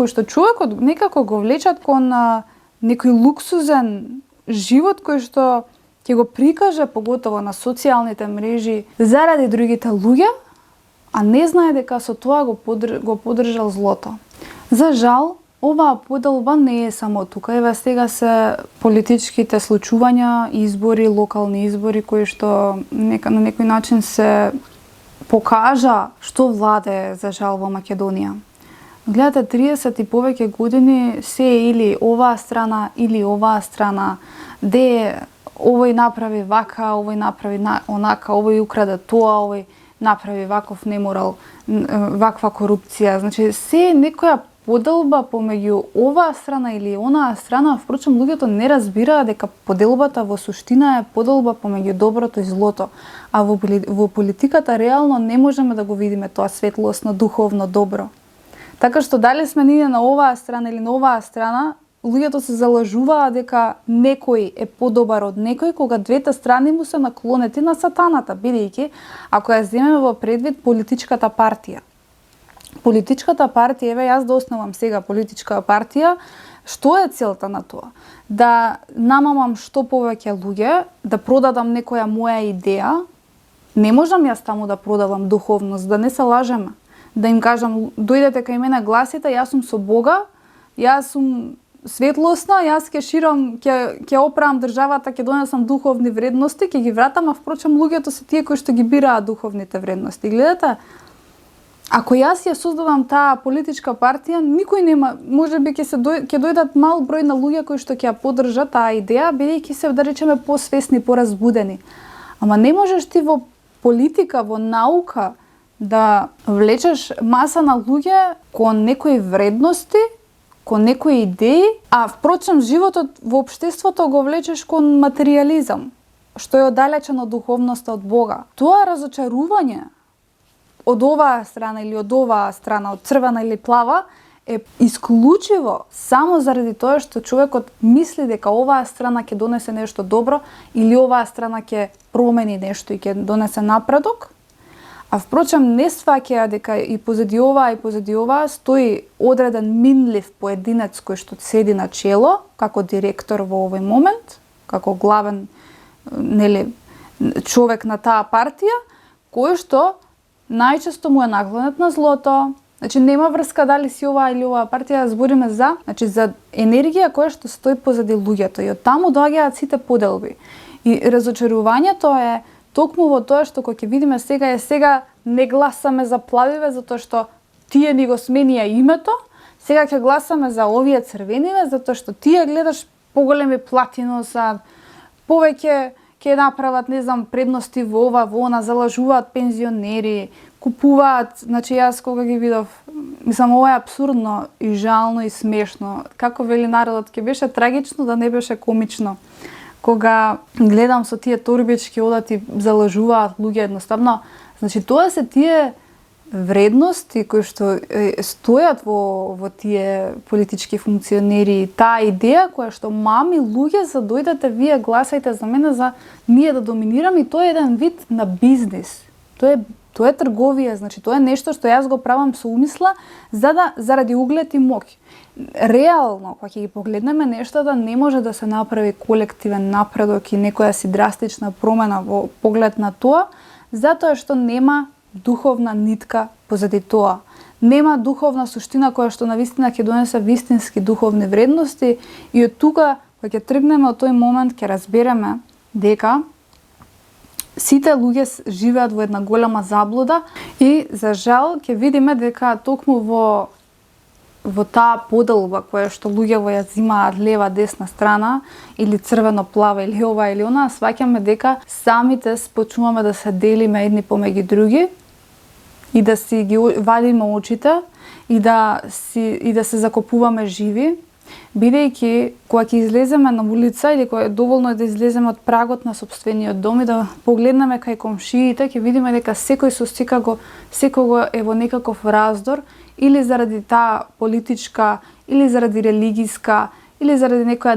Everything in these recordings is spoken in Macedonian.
кои што човекот некако го влечат кон некој луксузен живот кој што ќе го прикаже поготово на социјалните мрежи заради другите луѓе, а не знае дека со тоа го поддржал злото. За жал, оваа поделба не е само тука. Еве сега се политичките случувања, избори, локални избори кои што на некој начин се покажа што владе за жал во Македонија. Гледате, 30 и повеќе години се или оваа страна или оваа страна, де овој направи вака, овој направи онака, овој украде тоа, овој направи ваков неморал, ваква корупција. Значи се некоја поделба помеѓу оваа страна или онаа страна. Впрочем, луѓето не разбираат дека поделбата во суштина е поделба помеѓу доброто и злото. А во политиката реално не можеме да го видиме тоа светлосно, духовно добро. Така што дали сме ние на оваа страна или на оваа страна, луѓето се залажуваат дека некој е подобар од некој, кога двете страни му се наклонети на сатаната, бидејќи ако ја земеме во предвид политичката партија. Политичката партија, еве јас да основам сега политичка партија, што е целта на тоа? Да намамам што повеќе луѓе, да продадам некоја моја идеја. Не можам јас таму да продавам духовност, да не се лажеме. Да им кажам, дојдете кај мене гласите, јас сум со Бога, јас сум светлосна, јас ќе ширам, ќе оправам државата, ќе донесам духовни вредности, ќе ги вратам, а впрочем луѓето се тие кои што ги бираат духовните вредности. Гледате, ако јас ја создадам таа политичка партија, никој нема, можеби ќе дојдат мал број на луѓе кои што ќе ја поддржат таа идеја, бидејќи се, да речеме, посвесни, поразбудени. Ама не можеш ти во политика, во наука да влечеш маса на луѓе кон некои вредности, кон некои идеи, а впрочем животот во општеството го влечеш кон материјализам, што е оддалечен од духовноста, од Бога. Тоа разочарување од оваа страна или од оваа страна, од црвена или плава, е исклучиво само заради тоа што човекот мисли дека оваа страна ќе донесе нешто добро или оваа страна ќе промени нешто и ќе донесе напредок. А впрочем не сваќаја дека и позади оваа стои одреден минлив поединец кој што седи на чело како директор во овој момент, како главен човек на таа партија, кој што најчесто му е наклонет на злото. Значи нема врска дали си оваа или оваа партија, збориме за енергија која што стои позади луѓето и од таму доаѓаат сите поделби. И разочарувањето е токму во тоа што кога ќе видиме сега не гласаме за плавиве затоа што тие ни го сменија името, сега ќе гласаме за овие црвениве затоа што тие гледаш поголеми платиноса, повеќе ќе направат, не знам, предности во ова, во она, залажуваат пензионери, купуваат, значи јас кога ги видов, мислам, ова е абсурдно и жално и смешно. Како вели народот, ќе беше трагично да не беше комично. Кога гледам со тие торбички одат и залажуваат луѓе едноставно, значи тоа се тие вредности кои што стојат во тие политички функционери, таа идеја која што мами луѓе за дојдете вие гласајте за мене, за ние да доминираме, и тоа е еден вид на бизнис. Тоа е трговија, значи тоа е нешто што јас го правам со умисла заради углед и моќ. Реално, кога ќе ги погледнеме нештата, не може да се направи колективен напредок и некоја си драстична промена во поглед на тоа, затоа што нема духовна нитка позади тоа. Нема духовна суштина која што навистина ќе донесе вистински духовни вредности, и од тука, кога ќе тргнеме од тој момент, ќе разбереме дека сите луѓе живеат во една голема заблуда и за жал ќе видиме дека токму во таа поделба која што луѓе ја земаат лева, десна страна или црвено, плава или ова или она, сваќаме дека самите почнуваме да се делиме едни помеѓу други и да си ги вадиме очите и да се закопуваме живи, бидејќи кога ќе излеземе на улица или кога е доволно да излеземе од прагот на сопствениот дом и да погледнеме кај комшиите, ќе видиме дека секој со секого е во некаков раздор, или заради таа политичка, или заради религиска, или заради некоја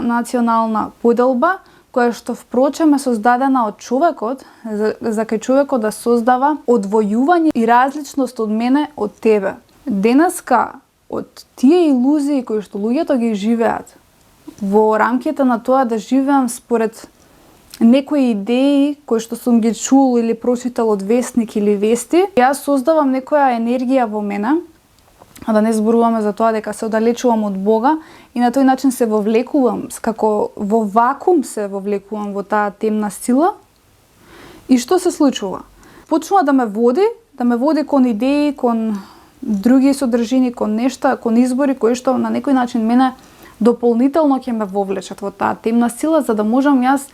национална поделба, која што впрочем е создадена од човекот, за кај човекот да создава одвојување и различност од мене, од тебе. Денеска од тие илузии кои што луѓето ги живеат, во рамките на тоа да живеам според некои идеи кои што сум ги чул или прочитал од весник или вести, јас создавам некоја енергија во мене, а да не зборуваме за тоа дека се оддалечувам од Бога и на тој начин се вовлекувам, како во вакуум се вовлекувам во таа темна сила. И што се случува? Почнува да ме води кон идеи, кон други содржини, кон нешта, кон избори кои што на некој начин мене дополнително ќе ме вовлечат во таа темна сила, за да можам јас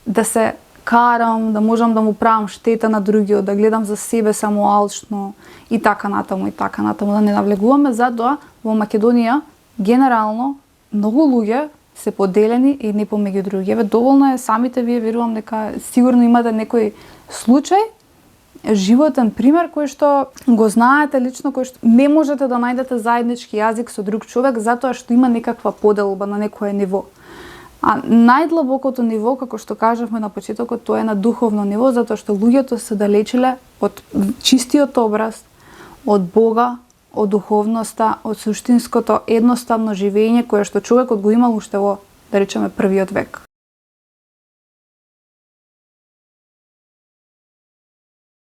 да се карам, да можам да му правам штета на другиот, да гледам за себе само алчно и така натаму, да не навлегуваме. Затоа во Македонија генерално многу луѓе се поделени и не помеѓу други. Еве доволно е, самите вие верувам дека сигурно имате некој случај, животен пример кој што го знаете лично, кој што не можете да најдете заеднички јазик со друг човек затоа што има некаква поделба на некое ниво. А најдлабокото ниво, како што кажавме на почетокот, тоа е на духовно ниво, затоа што луѓето се далечеле од чистиот образ, од Бога, од духовноста, од суштинското едноставно живење кое што човекот го имал уште во, да речеме, првиот век.